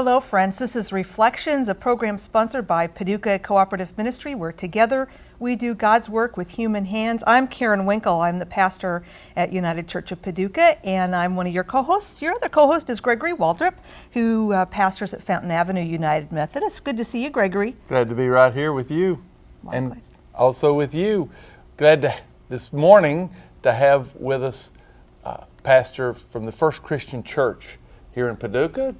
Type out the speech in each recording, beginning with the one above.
Hello, friends. This is Reflections, a program sponsored by Paducah Cooperative Ministry, where together we do God's work with human hands. I'm Karen Winkel. I'm the pastor at United Church of Paducah, and I'm one of your co-hosts. Your other co-host is Gregory Waldrop, who pastors at Fountain Avenue United Methodist. Good to see you, Gregory. Glad to be right here with you. Likewise. And also with you. Glad to, this morning to have with us pastor from the First Christian Church here in Paducah,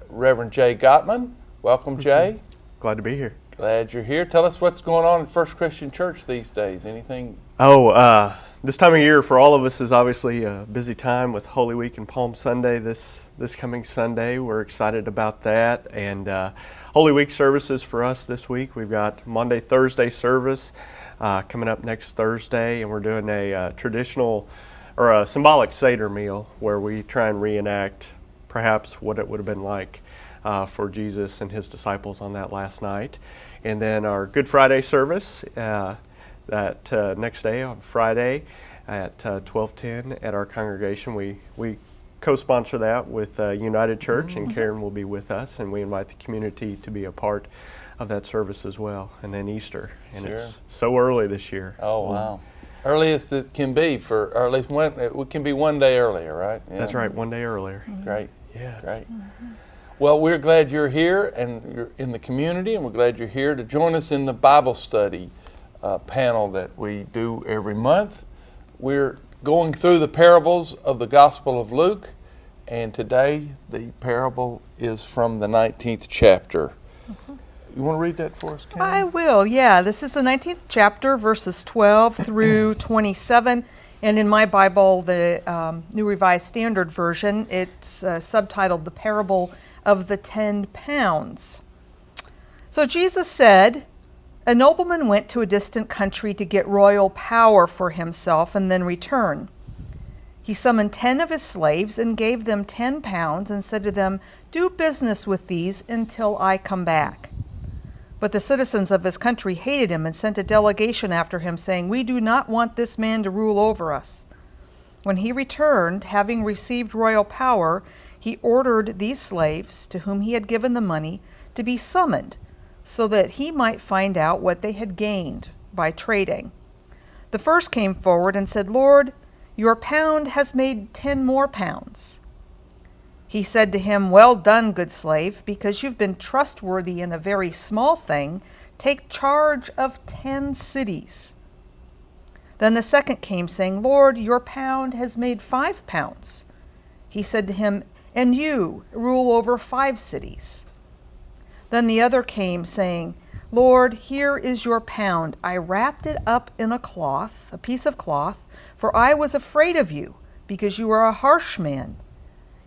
Reverend Jae Gottman. Welcome, Jay. Glad to be here. Glad you're here. Tell us what's going on in First Christian Church these days. Anything? This time of year for all of us is obviously a busy time with Holy Week and Palm Sunday this coming Sunday. We're excited about that. And Holy Week services for us this week. We've got Monday, Thursday service coming up next Thursday, and we're doing a traditional or a symbolic Seder meal where we try and reenact perhaps what it would have been like for Jesus and his disciples on that last night. And then our Good Friday service that next day on Friday at 12:10 at our congregation. We co-sponsor that with United Church, and Karen will be with us, and we invite the community to be a part of that service as well. And then Easter, and it's so early this year. Oh, wow. Earliest it can be, or at least it can be one day earlier, right? Yeah. That's right, one day earlier. Great. Yes. Great. Well, we're glad you're here and you're in the community, and we're glad you're here to join us in the Bible study panel that we do every month. We're going through the parables of the Gospel of Luke, and today the parable is from the 19th chapter. You want to read that for us, Karen? I will, yeah. This is the 19th chapter, verses 12 through 27. And in my Bible, the New Revised Standard Version, it's subtitled The Parable of the 10 Pounds. So Jesus said, "A nobleman went to a distant country to get royal power for himself and then return. He summoned 10 of his slaves and gave them 10 pounds and said to them, 'Do business with these until I come back.' But the citizens of his country hated him and sent a delegation after him, saying, 'We do not want this man to rule over us.' When he returned, having received royal power, he ordered these slaves, to whom he had given the money, to be summoned, so that he might find out what they had gained by trading. The first came forward and said, 'Lord, your pound has made 10 more pounds.' He said to him, 'Well done, good slave, because you've been trustworthy in a very small thing. Take charge of 10 cities.' Then the second came, saying, 'Lord, your pound has made 5 pounds.' He said to him, 'And you rule over 5 cities.' Then the other came, saying, 'Lord, here is your pound. I wrapped it up in a piece of cloth, for I was afraid of you, because you are a harsh man.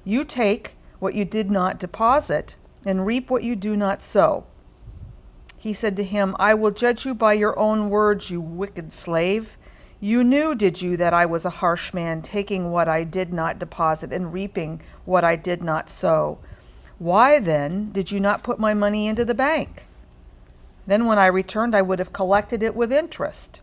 You take what you did not deposit and reap what you do not sow.' He said to him, 'I will judge you by your own words, you wicked slave. You knew, did you, that I was a harsh man, taking what I did not deposit and reaping what I did not sow? Why then did you not put my money into the bank? Then when I returned, I would have collected it with interest.'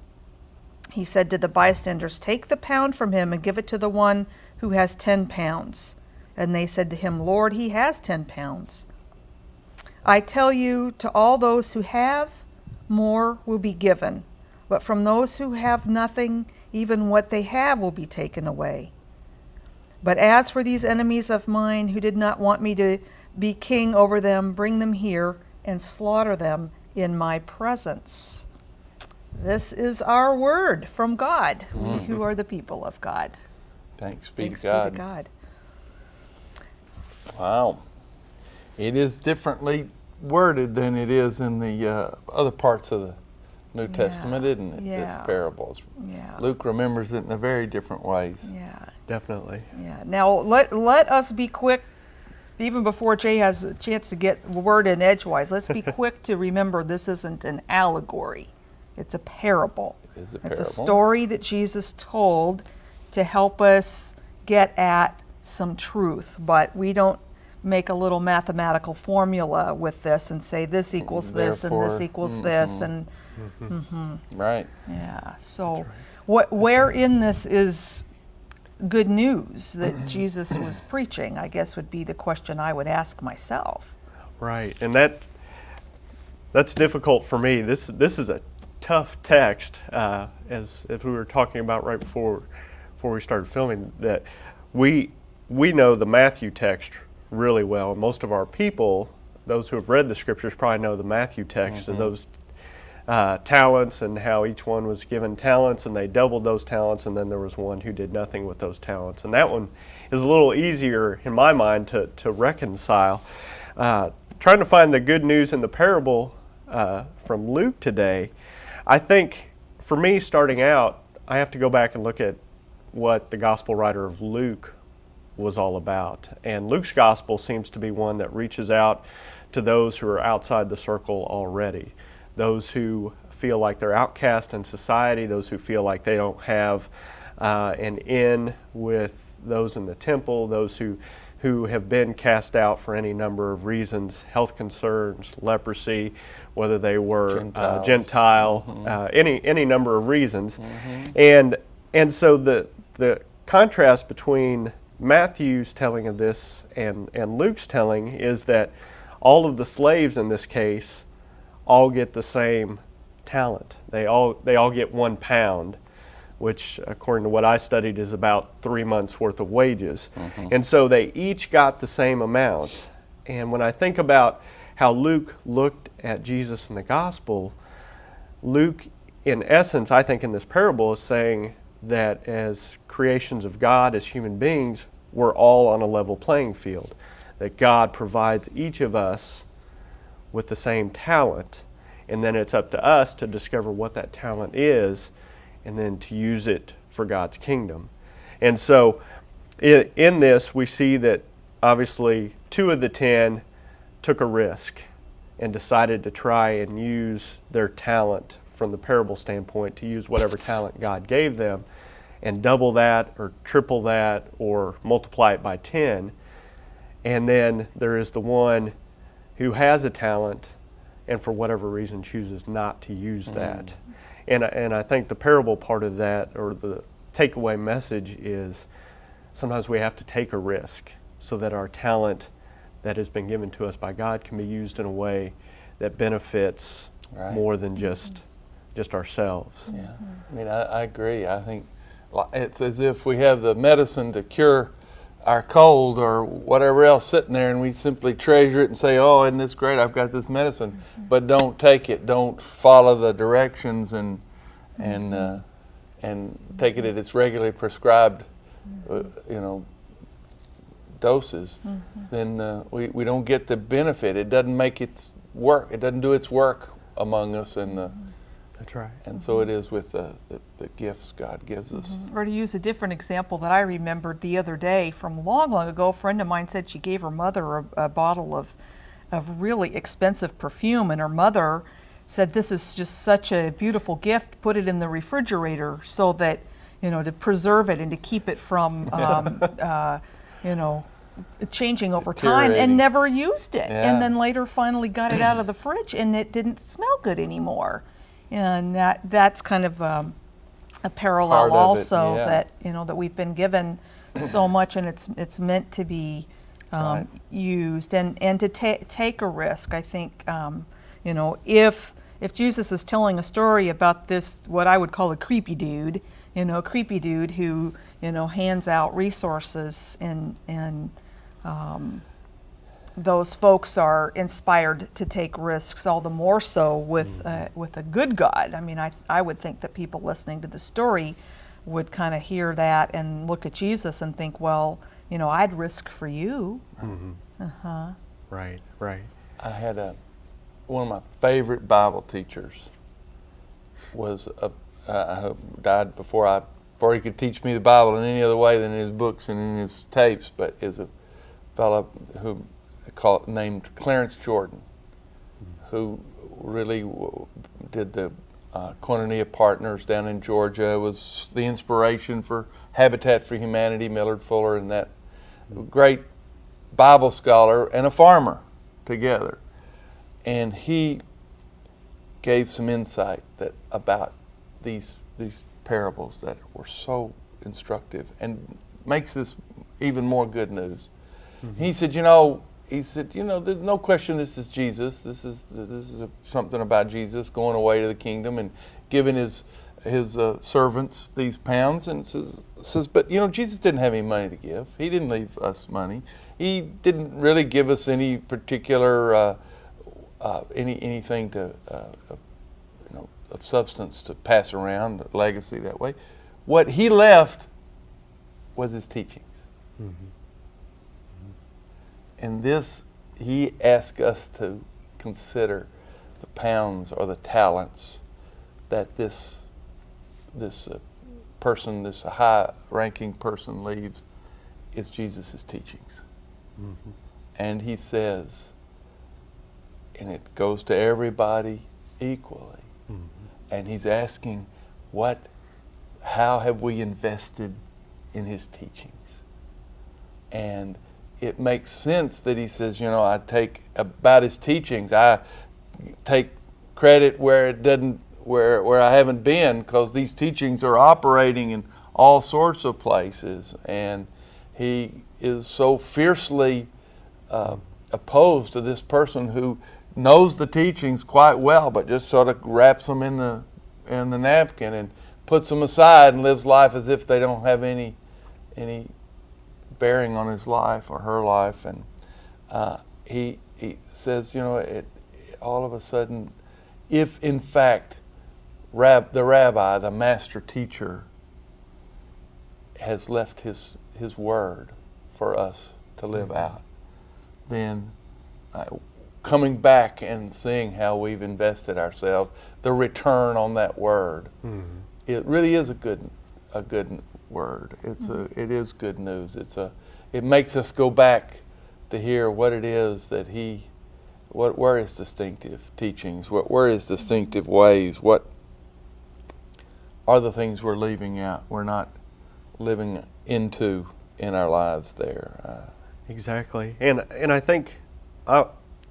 He said to the bystanders, 'Take the pound from him and give it to the one who has 10 pounds. And they said to him, 'Lord, he has 10 pounds. I tell you, to all those who have, more will be given. But from those who have nothing, even what they have will be taken away. But as for these enemies of mine who did not want me to be king over them, bring them here and slaughter them in my presence.'" This is our word from God, we who are the people of God. Thanks be Thanks to God. be to God. Wow. It is differently worded than it is in the other parts of the New Testament, isn't it? Yeah. This parables. Yeah. Luke remembers it in a very different ways. Yeah. Definitely. Yeah. Now let us be quick, even before Jay has a chance to get the word in edgewise. Let's be quick to remember this isn't an allegory; it's a parable. It is a It's parable. a story that Jesus told to help us get at some truth, but we don't make a little mathematical formula with this and say this equals this and this equals this and Right. yeah. So where in this is good news that Jesus was preaching, I guess would be the question I would ask myself. Right, and that's difficult for me. This is a tough text, as if we were talking about right before we started filming, that we know the Matthew text really well. Most of our people, those who have read the scriptures, probably know the Matthew text of those talents and how each one was given talents and they doubled those talents, and then there was one who did nothing with those talents. And that one is a little easier in my mind to reconcile. Trying to find the good news in the parable from Luke today, I think for me starting out, I have to go back and look at what the gospel writer of Luke was all about. And Luke's gospel seems to be one that reaches out to those who are outside the circle already, those who feel like they're outcast in society, those who feel like they don't have an in with those in the temple, those who have been cast out for any number of reasons, health concerns, leprosy, whether they were Gentile, any number of reasons. And so the contrast between Matthew's telling of this and Luke's telling is that all of the slaves in this case all get the same talent. They all get 1 pound, which according to what I studied is about 3 months worth of wages. And so they each got the same amount. And when I think about how Luke looked at Jesus in the gospel, Luke, in essence, I think in this parable is saying that as creations of God, as human beings, we're all on a level playing field, that God provides each of us with the same talent, and then it's up to us to discover what that talent is and then to use it for God's kingdom. And so in this, we see that obviously 2 of the 10 took a risk and decided to try and use their talent from the parable standpoint, to use whatever talent God gave them and double that or triple that or multiply it by 10. And then there is the one who has a talent and for whatever reason chooses not to use that. And I think the parable part of that, or the takeaway message, is sometimes we have to take a risk so that our talent that has been given to us by God can be used in a way that benefits more than just ourselves. Yeah, I mean, I agree. I think it's as if we have the medicine to cure our cold or whatever else sitting there, and we simply treasure it and say, oh, isn't this great, I've got this medicine, but don't take it, don't follow the directions and take it at its regularly prescribed doses, then we don't get the benefit. It doesn't make its work, it doesn't do its work among us, and that's right. And so it is with the gifts God gives us. Or to use a different example that I remembered the other day from long ago, a friend of mine said she gave her mother a bottle of really expensive perfume, and her mother said, this is just such a beautiful gift, put it in the refrigerator so that, to preserve it and to keep it from, changing over time, and never used it. Yeah. And then later finally got it out of the fridge and it didn't smell good anymore. And that's kind of a parallel also, that that we've been given so much, and it's meant to be used and to take a risk. I think if Jesus is telling a story about this, what I would call a creepy dude who hands out resources, and those folks are inspired to take risks, all the more so with a good God. I mean, I would think that people listening to the story would kind of hear that and look at Jesus and think, well, I'd risk for you. Right. I had one of my favorite Bible teachers was died before he could teach me the Bible in any other way than in his books and in his tapes, but is a fellow who named Clarence Jordan, who really did the Koinonia Partners down in Georgia, was the inspiration for Habitat for Humanity, Millard Fuller, and that great Bible scholar and a farmer together. And he gave some insight about these parables that were so instructive and makes this even more good news. He said, he said, there's no question this is Jesus. This is something about Jesus going away to the kingdom and giving his servants these pounds. And says, but Jesus didn't have any money to give. He didn't leave us money. He didn't really give us any particular anything to of substance to pass around, a legacy that way. What he left was his teachings. Mm-hmm. And this, he asked us to consider the pounds or the talents that this person, this high-ranking person leaves, is Jesus' teachings. Mm-hmm. And he says, and it goes to everybody equally. Mm-hmm. And he's asking, how have we invested in his teachings? And it makes sense that he says, I take about his teachings, I take credit where it doesn't, where I haven't been, because these teachings are operating in all sorts of places. And he is so fiercely opposed to this person who knows the teachings quite well, but just sort of wraps them in the napkin and puts them aside and lives life as if they don't have any bearing on his life or her life. And he says, all of a sudden, if in fact the rabbi, the master teacher, has left his word for us to live out, then coming back and seeing how we've invested ourselves, the return on that word, it really is a good word. It is good news. It makes us go back to hear what it is that where his distinctive teachings, where his distinctive ways, what are the things we're leaving out, we're not living into in our lives there. Exactly. And I think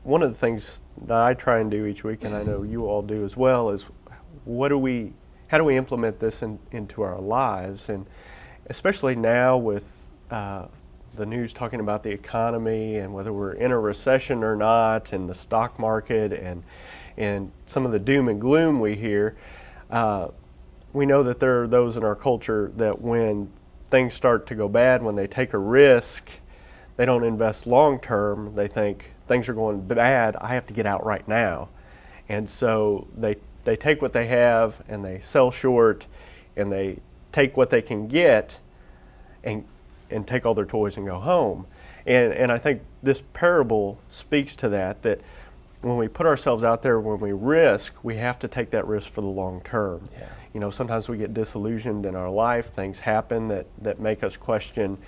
one of the things that I try and do each week, and I know you all do as well, is how do we implement this into our lives? And especially now with the news talking about the economy and whether we're in a recession or not, and the stock market and some of the doom and gloom we hear, we know that there are those in our culture that when things start to go bad, when they take a risk, they don't invest long term. They think things are going bad, I have to get out right now. And so they take what they have and they sell short and they take what they can get and take all their toys and go home. And I think this parable speaks to that when we put ourselves out there, when we risk, we have to take that risk for the long term. Yeah. Sometimes we get disillusioned in our life, things happen that make us question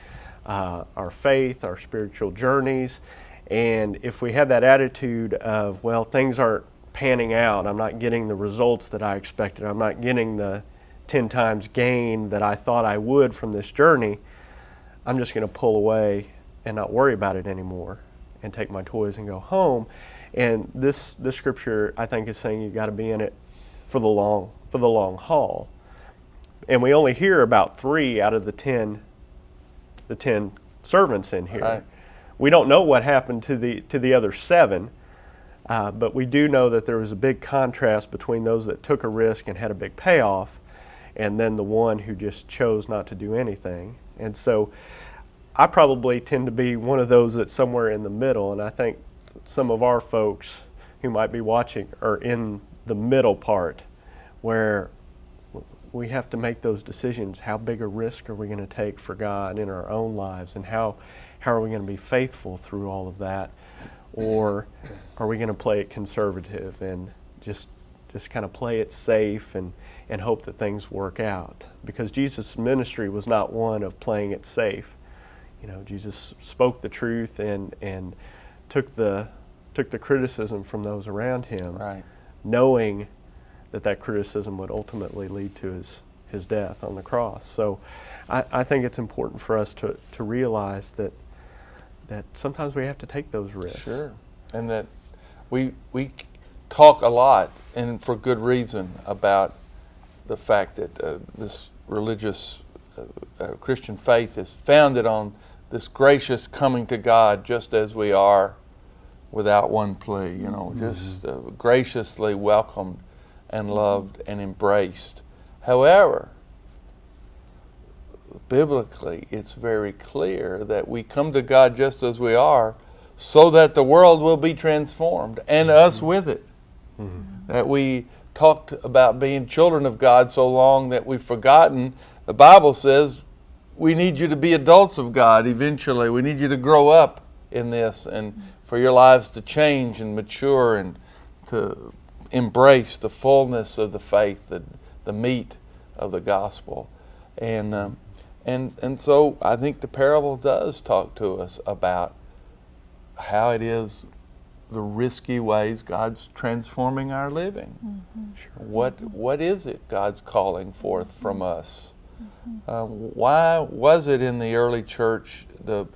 our faith, our spiritual journeys. And if we have that attitude of, well, things aren't panning out, I'm not getting the results that I expected, I'm not getting the 10 times gain that I thought I would from this journey, I'm just going to pull away and not worry about it anymore and take my toys and go home. And this scripture, I think, is saying you got to be in it for the long haul. And we only hear about 3 out of the 10 servants in here. Right. We don't know what happened to the other 7, but we do know that there was a big contrast between those that took a risk and had a big payoff, and then the one who just chose not to do anything. And so I probably tend to be one of those that's somewhere in the middle, and I think some of our folks who might be watching are in the middle part where we have to make those decisions. How big a risk are we going to take for God in our own lives, and how are we going to be faithful through all of that? Or are we going to play it conservative and just kind of play it safe and hope that things work out? Because Jesus' ministry was not one of playing it safe. Jesus spoke the truth and took the criticism from those around him, right, knowing that criticism would ultimately lead to his death on the cross. So I think it's important for us to realize that sometimes we have to take those risks. Sure. And that we talk a lot, and for good reason, about the fact that this religious Christian faith is founded on this gracious coming to God just as we are without one plea, just graciously welcomed and loved and embraced. However, biblically, it's very clear that we come to God just as we are so that the world will be transformed and us with it. That we talked about being children of God so long that we've forgotten. The Bible says we need you to be adults of God eventually. We need you to grow up in this and for your lives to change and mature and to embrace the fullness of the faith, the meat of the gospel. And so I think the parable does talk to us about how it is the risky ways God's transforming our living. Sure. What is it God's calling forth from us? Why was it in the early church it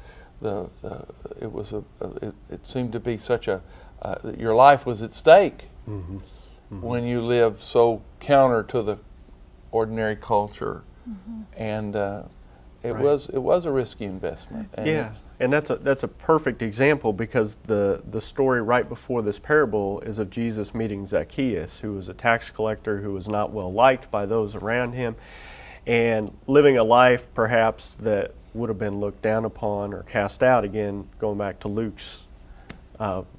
seemed to be such your life was at stake when you lived so counter to the ordinary culture, and it was a risky investment. And that's a perfect example, because the story right before this parable is of Jesus meeting Zacchaeus, who was a tax collector who was not well liked by those around him, and living a life perhaps that would have been looked down upon or cast out. Again, going back to Luke's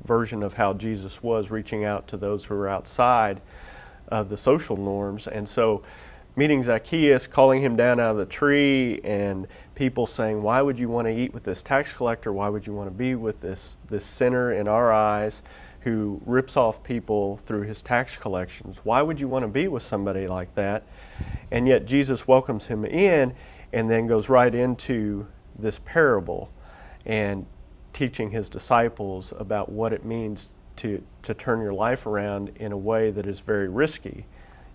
version of how Jesus was reaching out to those who were outside of the social norms. And so meeting Zacchaeus, calling him down out of the tree, and people saying, why would you want to eat with this tax collector? Why would you want to be with this sinner in our eyes who rips off people through his tax collections? Why would you want to be with somebody like that? And yet Jesus welcomes him in and then goes right into this parable and teaching his disciples about what it means to turn your life around in a way that is very risky.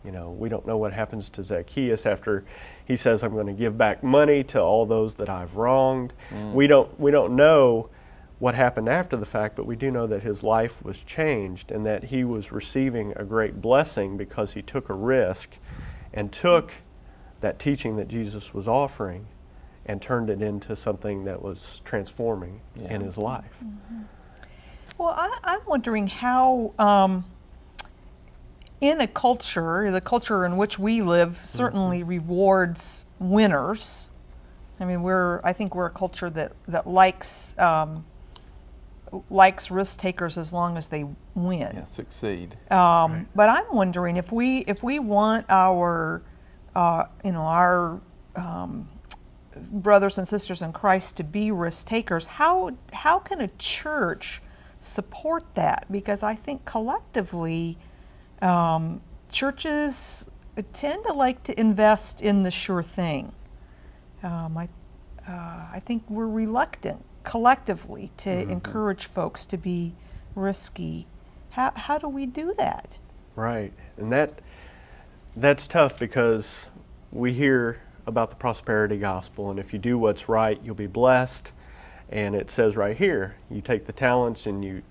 We don't know what happens to Zacchaeus after he says, I'm going to give back money to all those that I've wronged. We don't know what happened after the fact, but we do know that his life was changed and that he was receiving a great blessing because he took a risk and took that teaching that Jesus was offering and turned it into something that was transforming in his life. Well, I'm wondering how, in the culture in which we live certainly rewards winners. I mean, I think we're a culture that likes risk takers as long as they win. Yeah, succeed. But I'm wondering if we want our brothers and sisters in Christ to be risk takers, how can a church support that? Because I think collectively, churches tend to like to invest in the sure thing. I think we're reluctant collectively to encourage folks to be risky. How do we do that? Right, and that's tough, because we hear about the prosperity gospel, and if you do what's right, you'll be blessed. And it says right here, you take the talents and you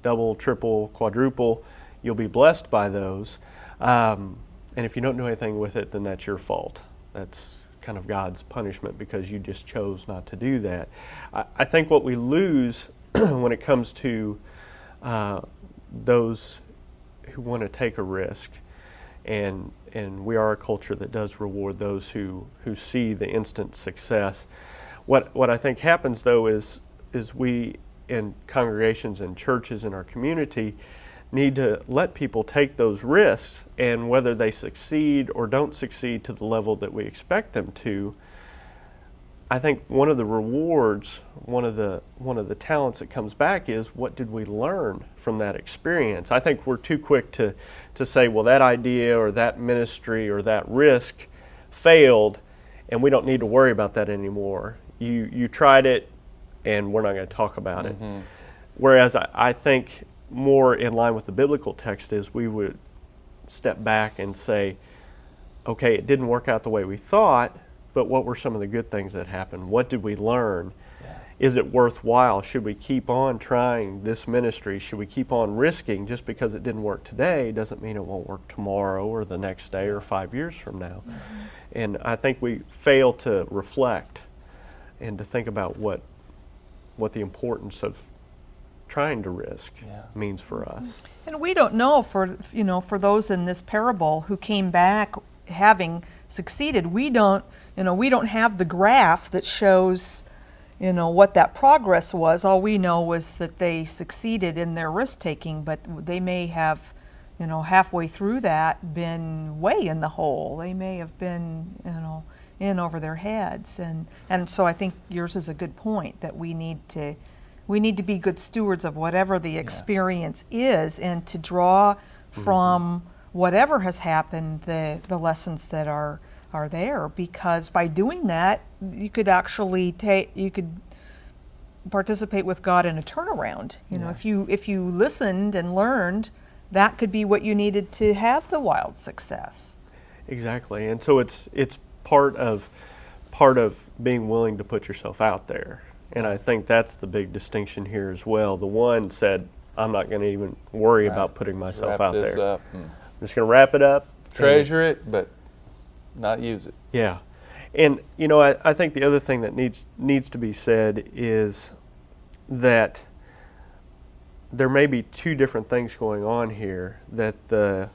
double, triple, quadruple, you'll be blessed by those. And if you don't do anything with it, then that's your fault. That's kind of God's punishment because you just chose not to do that. I think what we lose when it comes to those who want to take a risk, and we are a culture that does reward those who see the instant success. What I think happens, though, is we in congregations and churches in our community need to let people take those risks, and whether they succeed or don't succeed to the level that we expect them to, I think one of the rewards, one of the talents that comes back is, what did we learn from that experience? I think we're too quick to say, well, that idea or that ministry or that risk failed, and we don't need to worry about that anymore. You tried it, and we're not going to talk about it. Whereas I think more in line with the biblical text is we would step back and say, okay, it didn't work out the way we thought, but what were some of the good things that happened? What did we learn? Yeah. Is it worthwhile? Should we keep on trying this ministry? Should we keep on risking? Just because it didn't work today doesn't mean it won't work tomorrow or the next day or 5 years from now. And I think we fail to reflect and to think about what the importance of trying to risk Yeah. means for us. And we don't know for those in this parable who came back having succeeded, we don't have the graph that shows, what that progress was. All we know was that they succeeded in their risk taking, but they may have, halfway through that been way in the hole. They may have been, in over their heads. And so I think yours is a good point, that we need to be good stewards of whatever the experience is, and to draw from whatever has happened the lessons that are there, because by doing that you could actually participate with God in a turnaround. If you listened and learned, that could be what you needed to have the wild success. Exactly. And so it's part of being willing to put yourself out there. And I think that's the big distinction here as well. The one said, I'm not going to even worry about putting myself out there. I'm just going to wrap it up. Treasure it, but not use it. Yeah. And, I think the other thing that needs to be said is that there may be two different things going on here, that the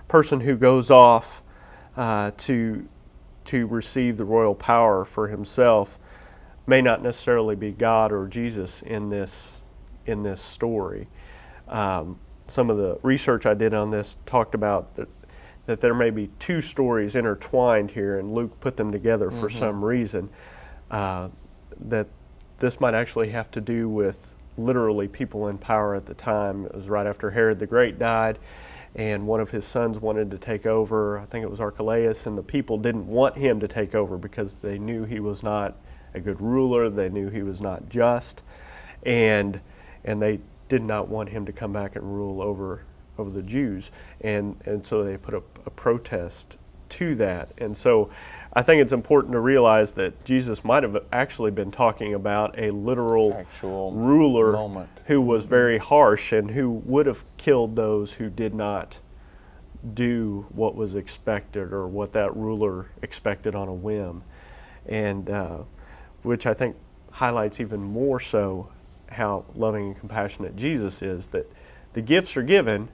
person who goes off to receive the royal power for himself may not necessarily be God or Jesus in this story. Some of the research I did on this talked about that there may be two stories intertwined here, and Luke put them together for some reason. That this might actually have to do with literally people in power at the time. It was right after Herod the Great died, and one of his sons wanted to take over. I think it was Archelaus, and the people didn't want him to take over because they knew he was not a good ruler. They knew he was not just, and they did not want him to come back and rule over the Jews, and so they put a protest to that. And so I think it's important to realize that Jesus might have actually been talking about a literal Actual ruler moment. who was very harsh and who would have killed those who did not do what was expected, or what that ruler expected on a whim, and which I think highlights even more so how loving and compassionate Jesus is, that the gifts are given,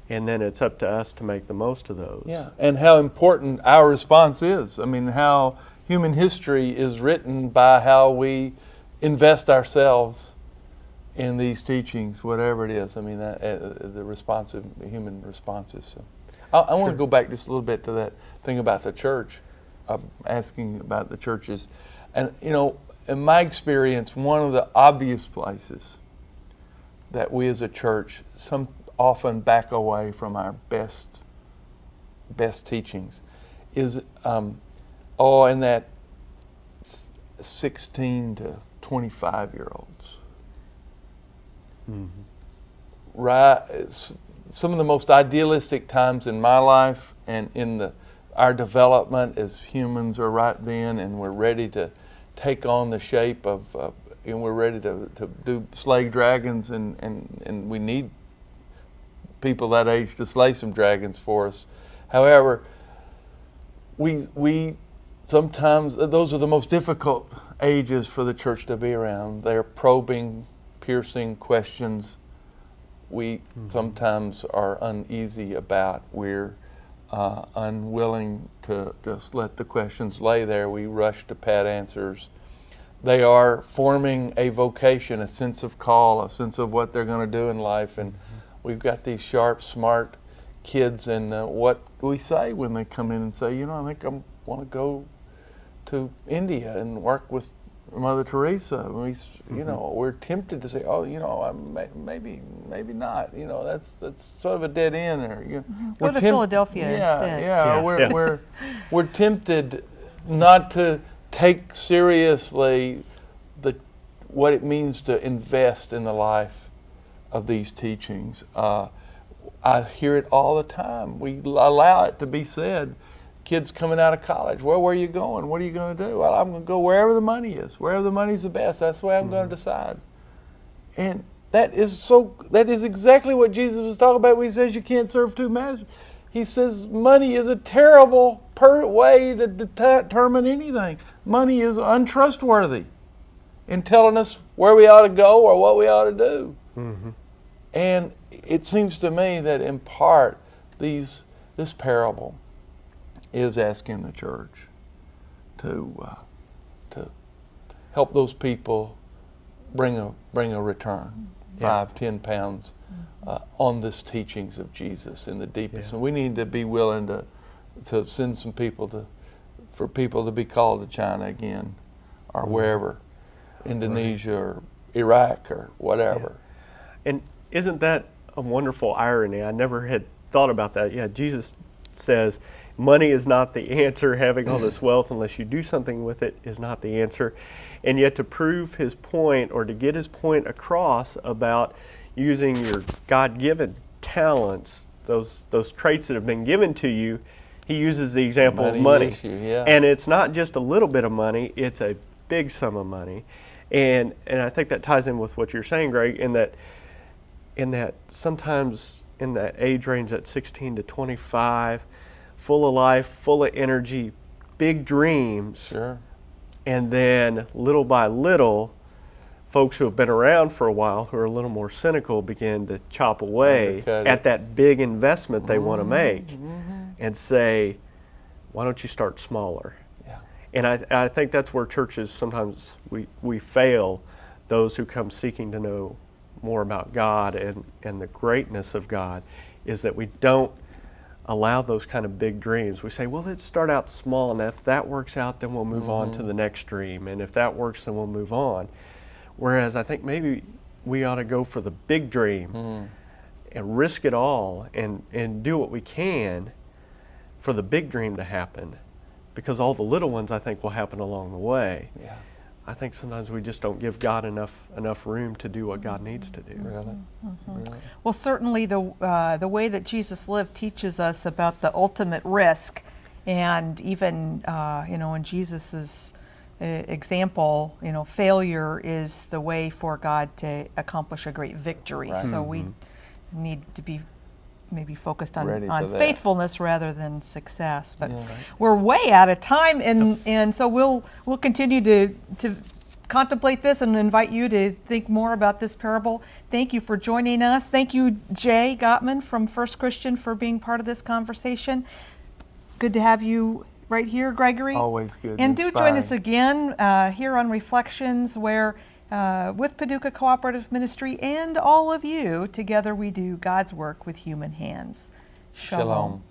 and then it's up to us to make the most of those. Yeah, and how important our response is. I mean, how human history is written by how we invest ourselves in these teachings, whatever it is. I mean, the human responses. So I want to go back just a little bit to that thing about the church, asking about the churches. And, in my experience, one of the obvious places that we as a church often back away from our best teachings is in that 16 to 25-year-olds. Right, some of the most idealistic times in my life and in our development as humans are right then, and we're ready to take on the shape of and we're ready to do slay dragons, and we need people that age to slay some dragons for us. However, we sometimes, those are the most difficult ages for the church to be around. They're probing, piercing questions we sometimes are uneasy about. We're unwilling to just let the questions lay there. We rush to pat answers. They are forming a vocation, a sense of call, a sense of what they're going to do in life. And we've got these sharp, smart kids, and what we say when they come in and say, I think I want to go to India and work with Mother Teresa. We're tempted to say, maybe not. That's sort of a dead end. Or go to Philadelphia instead. Yeah. We're tempted not to take seriously what it means to invest in the life of these teachings. I hear it all the time. We allow it to be said. Kids coming out of college, where are you going? What are you going to do? Well, I'm going to go wherever the money is. Wherever the money's the best, that's the way I'm going to decide. And that is exactly what Jesus was talking about when he says you can't serve two masters. He says money is a terrible way to determine anything. Money is untrustworthy. in telling us where we ought to go or what we ought to do. Mm-hmm. And it seems to me that in part, this parable is asking the church to help those people bring a return, 5-10 pounds on this teachings of Jesus in the deepest. And we need to be willing to send some people for people to be called to China again, or wherever, Indonesia or Iraq or whatever. And isn't that a wonderful irony? I never had thought about that. Yeah, Jesus says money is not the answer. Having all this wealth, unless you do something with it, is not the answer. And yet to prove his point, or to get his point across about using your God-given talents, those traits that have been given to you, he uses the example of money. Issue, yeah. And it's not just a little bit of money, it's a big sum of money. And I think that ties in with what you're saying, Greg, in that sometimes in that age range, that 16 to 25, full of life, full of energy, big dreams. Sure. And then little by little, folks who have been around for a while, who are a little more cynical, begin to chop away at that big investment they want to make and say, why don't you start smaller? Yeah. And I think that's where churches sometimes we fail, those who come seeking to know more about God and the greatness of God, is that we don't allow those kind of big dreams. We say, well, let's start out small, and if that works out, then we'll move on to the next dream, and if that works, then we'll move on. Whereas I think maybe we ought to go for the big dream and risk it all and do what we can for the big dream to happen, because all the little ones, I think, will happen along the way. Yeah. I think sometimes we just don't give God enough room to do what God needs to do. Really? Really? Well, certainly the way that Jesus lived teaches us about the ultimate risk, and even in Jesus's example, failure is the way for God to accomplish a great victory. Right. So we need to be maybe focused on that. faithfulness rather than success. But Yeah, right. we're way out of time, and so we'll continue to contemplate this and invite you to think more about this parable. Thank you for joining us. Thank you, Jae Gottman from First Christian, for being part of this conversation. Good to have you right here, Gregory. Always good. And do join us inspiring. again here on Reflections, where with Paducah Cooperative Ministry and all of you, together we do God's work with human hands. Shalom. Shalom.